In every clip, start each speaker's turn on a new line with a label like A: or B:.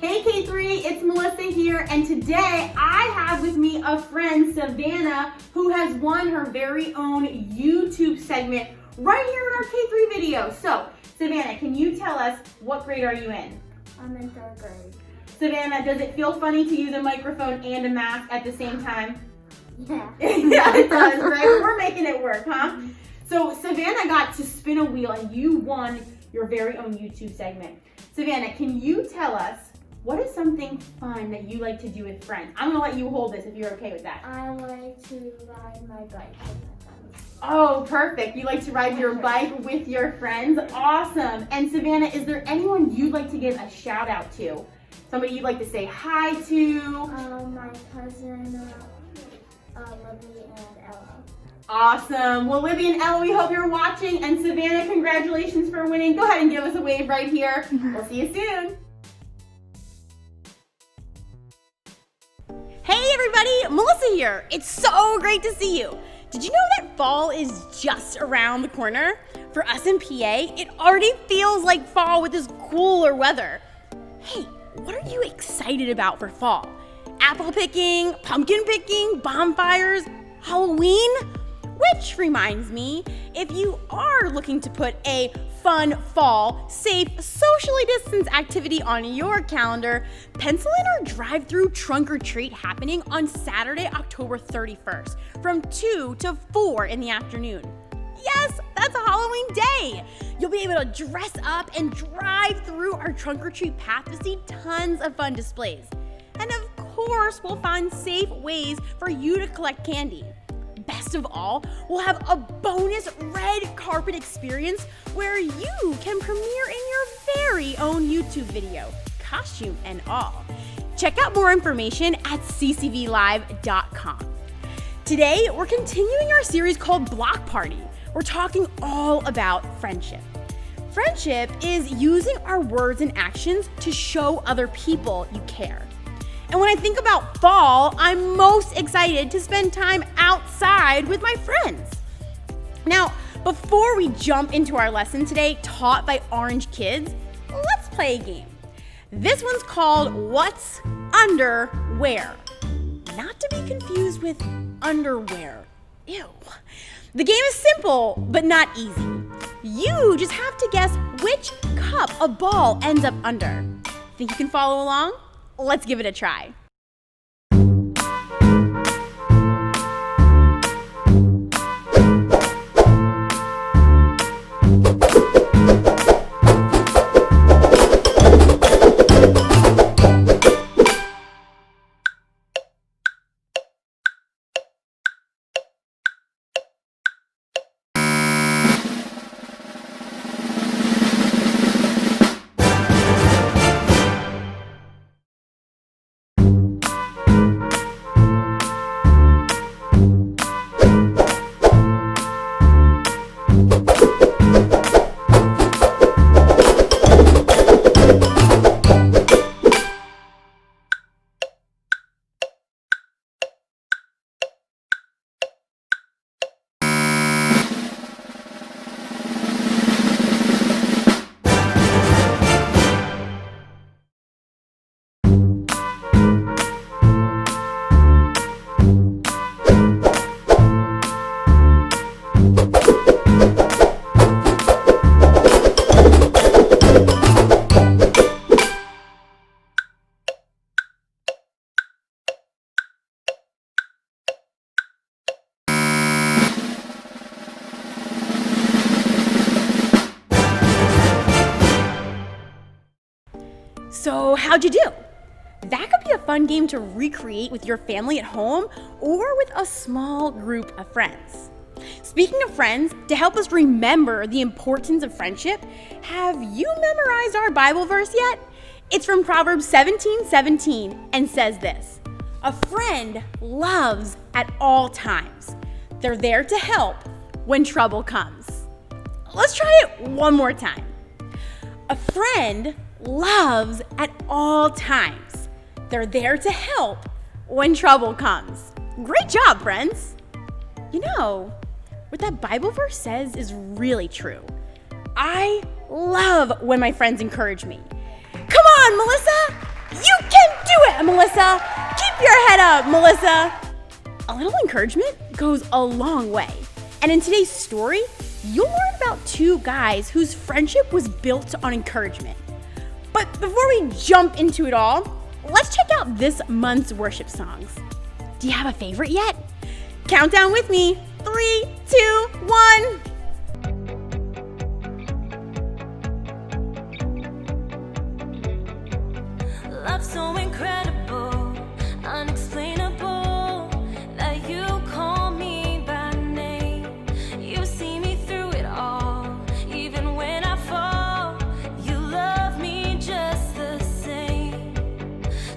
A: Hey K3, it's Melissa here, and today I have with me a friend, Savannah, who has won her very own YouTube segment right here in our K3 video. So, Savannah, can you tell us what grade are you in?
B: I'm in 3rd grade.
A: Savannah, does it feel funny to use a microphone and a mask at the same time?
B: Yeah.
A: Yeah, it does, right? We're making it work, huh? So, Savannah got to spin a wheel and you won your very own YouTube segment. Savannah, can you tell us what is something fun that you like to do with friends? I'm gonna let you hold this if you're okay with that.
B: I like to ride my bike with my friends.
A: Oh, perfect. You like to ride your bike with your friends. Awesome. And Savannah, is there anyone you'd like to give a shout out to? Somebody you'd like to say hi to?
B: My cousin, Libby and Ella.
A: Awesome. Well, Libby and Ella, we hope you're watching. And Savannah, congratulations for winning. Go ahead and give us a wave right here. We'll see you soon. Hey everybody, Melissa here. It's so great to see you. Did you know that fall is just around the corner? For us in PA, it already feels like fall with this cooler weather. Hey, what are you excited about for fall? Apple picking, pumpkin picking, bonfires, Halloween? Which reminds me, if you are looking to put a fun fall, safe, socially distanced activity on your calendar, pencil in our drive-through trunk or treat happening on Saturday, October 31st from 2 to 4 in the afternoon. Yes, that's a Halloween day. You'll be able to dress up and drive through our trunk or treat path to see tons of fun displays. And of course, we'll find safe ways for you to collect candy. Best of all, we'll have a bonus red carpet experience where you can premiere in your very own YouTube video, costume and all. Check out more information at ccvlive.com. Today, we're continuing our series called Block Party. We're talking all about friendship. Friendship is using our words and actions to show other people you care. And when I think about fall, I'm most excited to spend time outside with my friends. Now, before we jump into our lesson today, taught by Orange Kids, let's play a game. This one's called What's Under Where? Not to be confused with underwear. Ew. The game is simple, but not easy. You just have to guess which cup a ball ends up under. Think you can follow along? Let's give it a try. So how'd you do? That could be a fun game to recreate with your family at home or with a small group of friends. Speaking of friends, to help us remember the importance of friendship, have you memorized our Bible verse yet? It's from Proverbs 17:17 and says this: "A friend loves at all times. They're there to help when trouble comes." Let's try it one more time. A friend loves at all times. They're there to help when trouble comes. Great job, friends. You know, what that Bible verse says is really true. I love when my friends encourage me. Come on, Melissa! And Melissa, keep your head up, Melissa. A little encouragement goes a long way. And in today's story, you'll learn about two guys whose friendship was built on encouragement. But before we jump into it all, let's check out this month's worship songs. Do you have a favorite yet? Count down with me. 3, 2, 1.
C: Love so incredible, unexplainable, that you call me by name. You see me through it all, even when I fall. You love me just the same.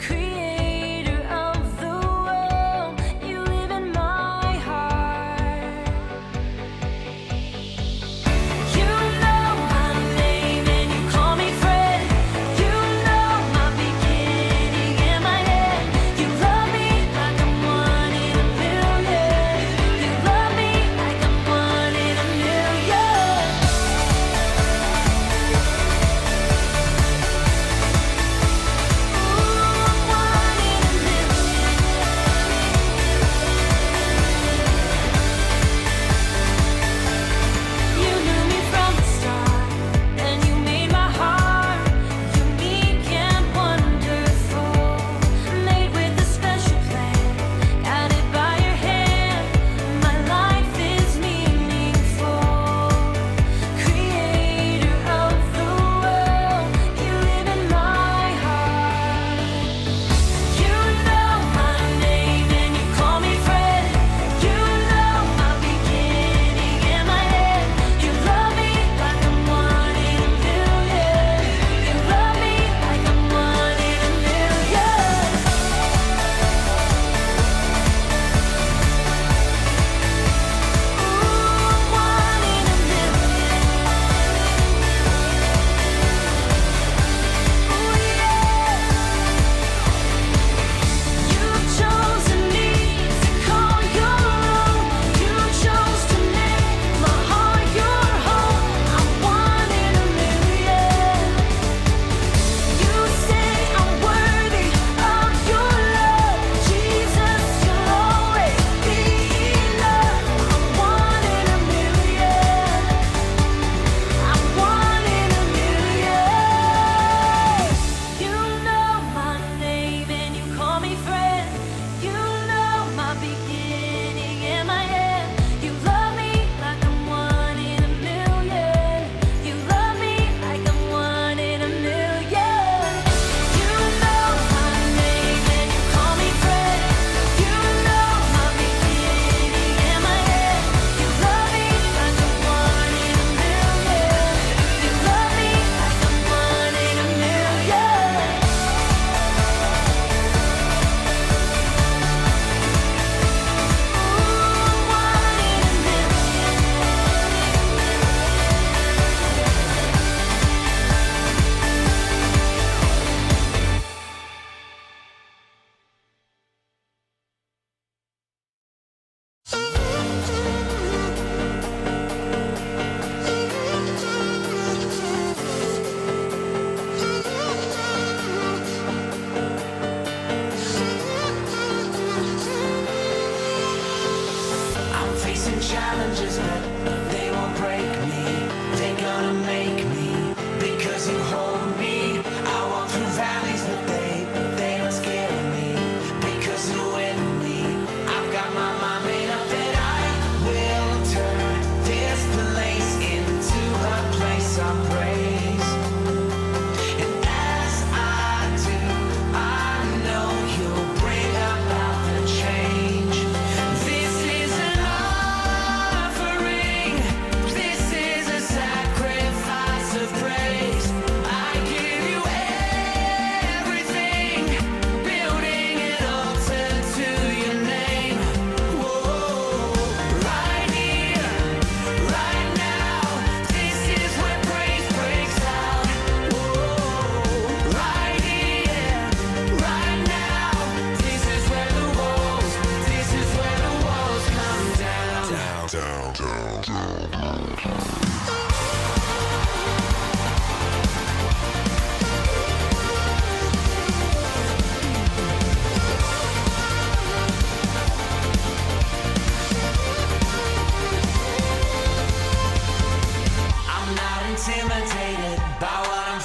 C: Creator of the world, you live in my heart. You know my name and you call me friend. You know my beginning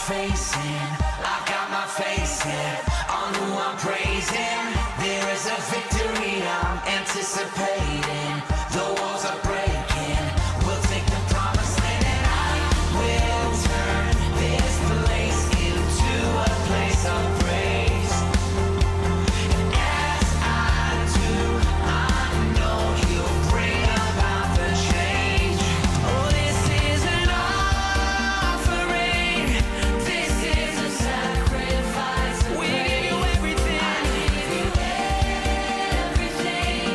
D: face in, I've got my face in, on who I'm praising. There is a victory I'm anticipating. The walls are breaking, we'll take the promised land, and I will turn this place into a place of praise. And as I do, I know He'll bring about the change. Oh, this is an offering. This is a sacrifice. We give you everything. I give you everything.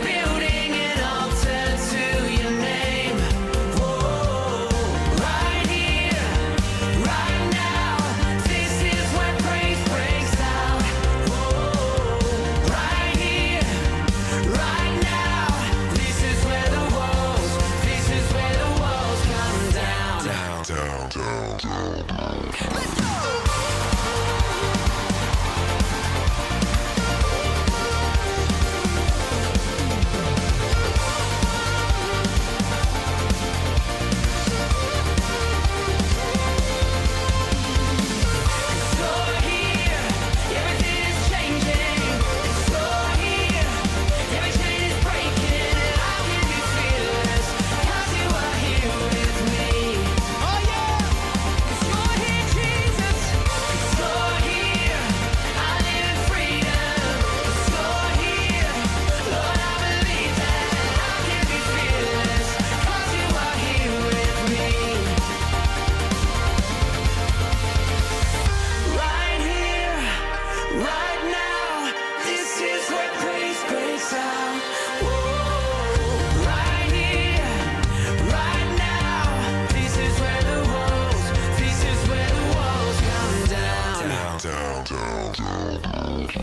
D: Building an altar to your name. Whoa, right here, right now. This is where praise breaks out. Whoa, right here, right now. This is where the walls come down. Let's go! So here, everything is changing. So here, every chain is breaking, and I can be fearless, 'cause you are here with me. Oh yeah, 'cause you're here, Jesus. 'Cause you're here, I live in freedom. 'Cause you're here, Lord, I believe that I can be fearless, 'cause you are here with me. Right here, right now, this is where praise breaks out. Whoa, right here, right now, this is where the walls come down.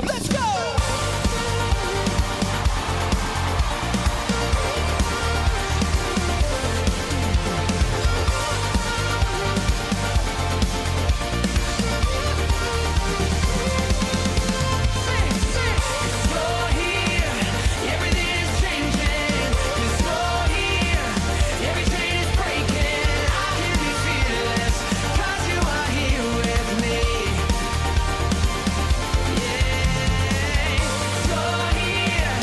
D: Let's go! You're here, everything is changing. 'Cause you're here, every chain is breaking. I can be fearless, 'cause you are here with me. Yeah, you're here,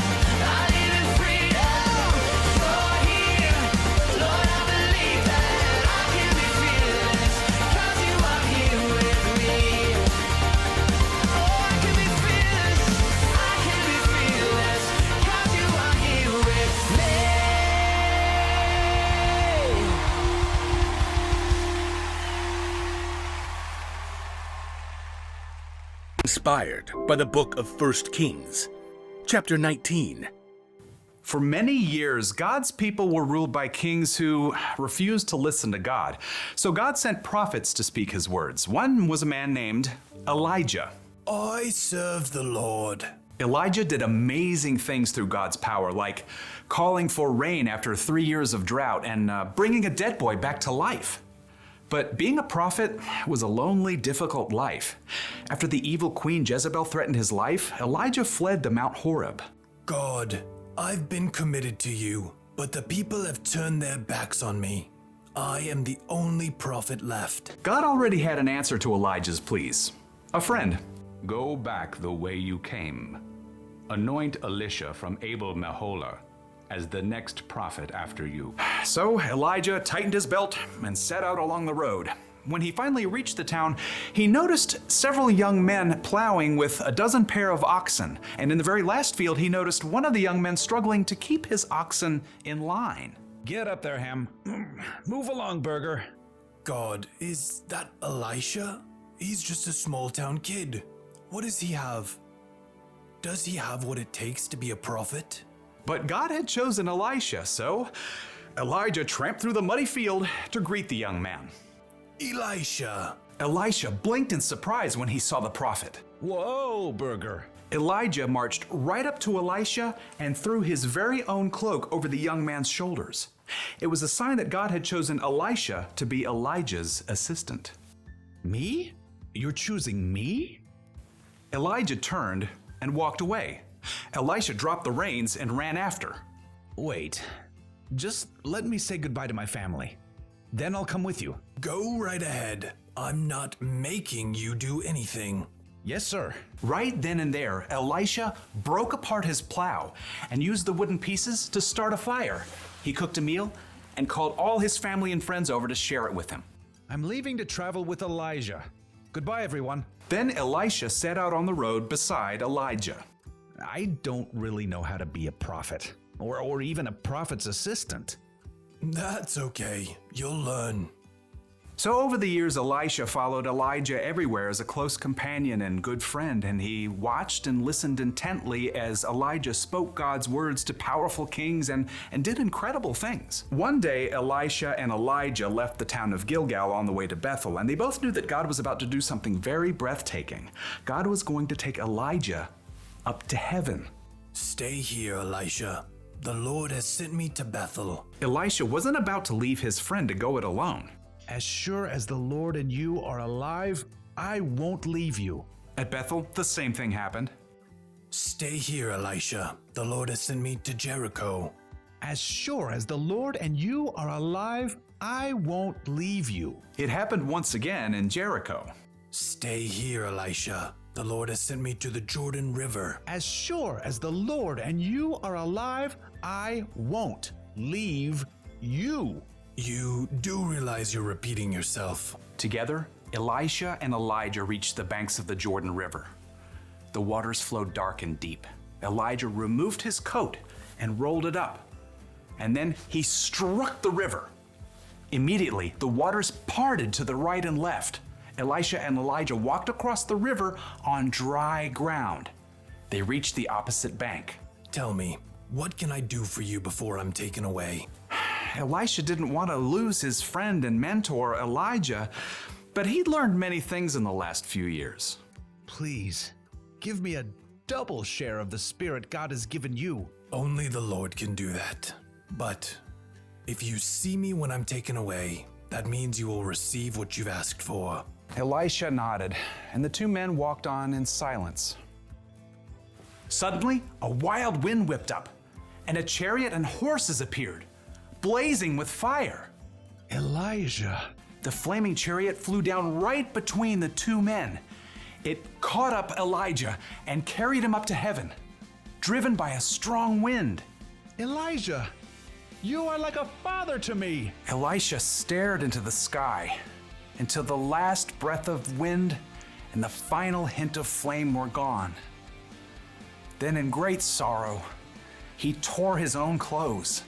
D: I live in freedom. You're here, Lord, I believe that I can be fearless, 'cause you are here with me. Oh, I can be fearless, 'cause you are here with me.
E: Inspired by the book of 1 Kings, chapter 19.
F: For many years, God's people were ruled by kings who refused to listen to God. So God sent prophets to speak his words. One was a man named Elijah.
G: I serve the Lord.
F: Elijah did amazing things through God's power, like calling for rain after 3 years of drought and bringing a dead boy back to life. But being a prophet was a lonely, difficult life. After the evil queen Jezebel threatened his life, Elijah fled to Mount Horeb.
G: God, I've been committed to you, but the people have turned their backs on me. I am the only prophet left.
F: God already had an answer to Elijah's pleas. A friend. Go back the way you came. Anoint Elisha from Abel-Meholah as the next prophet after you. So Elijah tightened his belt and set out along the road. When he finally reached the town, he noticed several young men plowing with a dozen pair of oxen. And in the very last field, he noticed one of the young men struggling to keep his oxen in line.
H: Get up there, Ham. Move along, Burger.
G: God, is that Elisha? He's just a small town kid. What does he have? Does he have what it takes to be a prophet?
F: But God had chosen Elisha, so Elijah tramped through the muddy field to greet the young man.
G: Elisha.
F: Elisha blinked in surprise when he saw the prophet.
H: Whoa, Burger.
F: Elijah marched right up to Elisha and threw his very own cloak over the young man's shoulders. It was a sign that God had chosen Elisha to be Elijah's assistant.
H: Me? You're choosing me?
F: Elijah turned and walked away. Elisha dropped the reins and ran after.
H: Wait. Just let me say goodbye to my family. Then I'll come with you.
G: Go right ahead. I'm not making you do anything.
H: Yes, sir.
F: Right then and there, Elisha broke apart his plow and used the wooden pieces to start a fire. He cooked a meal and called all his family and friends over to share it with him.
H: I'm leaving to travel with Elijah. Goodbye, everyone.
F: Then Elisha set out on the road beside Elijah.
H: I don't really know how to be a prophet, or even a prophet's assistant.
G: That's okay. You'll learn.
F: So over the years, Elisha followed Elijah everywhere as a close companion and good friend, and he watched and listened intently as Elijah spoke God's words to powerful kings and did incredible things. One day, Elisha and Elijah left the town of Gilgal on the way to Bethel, and they both knew that God was about to do something very breathtaking. God was going to take Elijah up to heaven.
G: Stay here, Elisha. The Lord has sent me to Bethel.
F: Elisha wasn't about to leave his friend to go it alone.
H: As sure as the Lord and you are alive, I won't leave you.
F: At Bethel, the same thing happened.
G: Stay here, Elisha. The Lord has sent me to Jericho.
H: As sure as the Lord and you are alive, I won't leave you.
F: It happened once again in Jericho.
G: Stay here, Elisha. The Lord has sent me to the Jordan River.
H: As sure as the Lord and you are alive, I won't leave you.
G: You do realize you're repeating yourself.
F: Together, Elisha and Elijah reached the banks of the Jordan River. The waters flowed dark and deep. Elijah removed his coat and rolled it up. And then he struck the river. Immediately, the waters parted to the right and left. Elisha and Elijah walked across the river on dry ground. They reached the opposite bank.
G: Tell me, what can I do for you before I'm taken away?
F: Elisha didn't want to lose his friend and mentor, Elijah, but he'd learned many things in the last few years.
H: Please, give me a double share of the Spirit God has given you.
G: Only the Lord can do that. But if you see me when I'm taken away, that means you will receive what you've asked for.
F: Elisha nodded, and the two men walked on in silence. Suddenly, a wild wind whipped up, and a chariot and horses appeared, blazing with fire.
H: Elijah.
F: The flaming chariot flew down right between the two men. It caught up Elijah and carried him up to heaven, driven by a strong wind.
H: Elijah, you are like a father to me.
F: Elisha stared into the sky until the last breath of wind and the final hint of flame were gone. Then, in great sorrow, he tore his own clothes.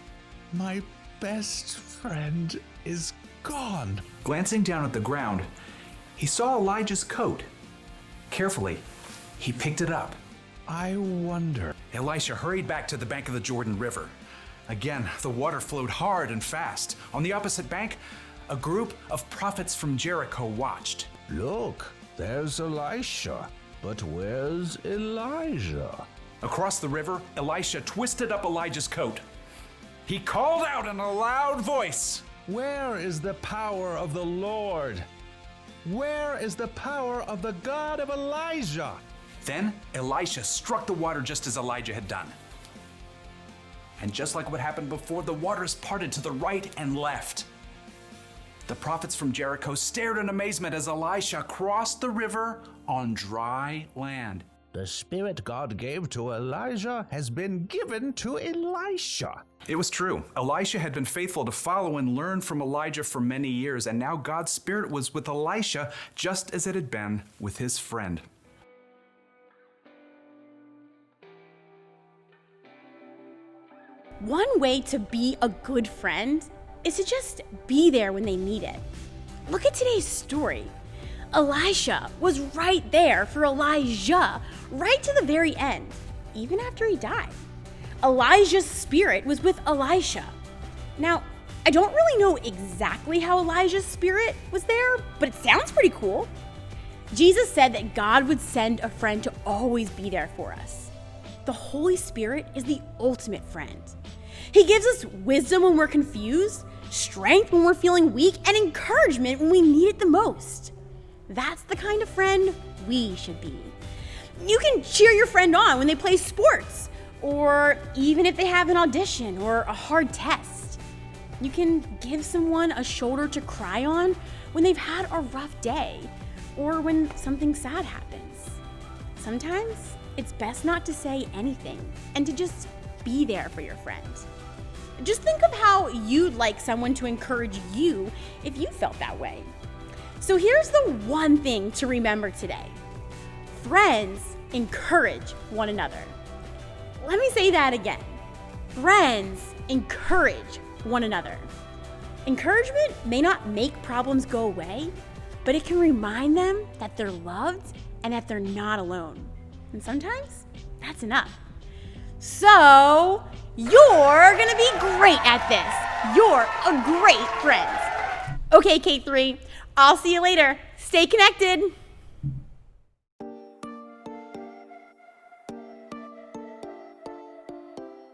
H: My best friend is gone.
F: Glancing down at the ground, he saw Elijah's coat. Carefully, he picked it up.
H: I wonder.
F: Elisha hurried back to the bank of the Jordan River. Again, the water flowed hard and fast. On the opposite bank, a group of prophets from Jericho watched.
H: Look, there's Elisha. But where's Elijah?
F: Across the river, Elisha twisted up Elijah's coat. He called out in a loud voice,
H: Where is the power of the Lord? Where is the power of the God of Elijah?
F: Then Elisha struck the water just as Elijah had done. And just like what happened before, the waters parted to the right and left. The prophets from Jericho stared in amazement as Elisha crossed the river on dry land.
H: The Spirit God gave to Elijah has been given to Elisha.
F: It was true. Elisha had been faithful to follow and learn from Elijah for many years, and now God's Spirit was with Elisha just as it had been with his friend.
A: One way to be a good friend is to just be there when they need it. Look at today's story. Elisha was right there for Elijah, right to the very end, even after he died. Elijah's spirit was with Elisha. Now, I don't really know exactly how Elijah's spirit was there, but it sounds pretty cool. Jesus said that God would send a friend to always be there for us. The Holy Spirit is the ultimate friend. He gives us wisdom when we're confused, strength when we're feeling weak, and encouragement when we need it the most. That's the kind of friend we should be. You can cheer your friend on when they play sports, or even if they have an audition or a hard test. You can give someone a shoulder to cry on when they've had a rough day or when something sad happens. Sometimes it's best not to say anything and to just be there for your friend. Just think of how you'd like someone to encourage you if you felt that way. So here's the one thing to remember today. Friends encourage one another. Let me say that again. Friends encourage one another. Encouragement may not make problems go away, but it can remind them that they're loved and that they're not alone. And sometimes that's enough. So, you're gonna be great at this. You're a great friend. Okay, K3, I'll see you later. Stay connected.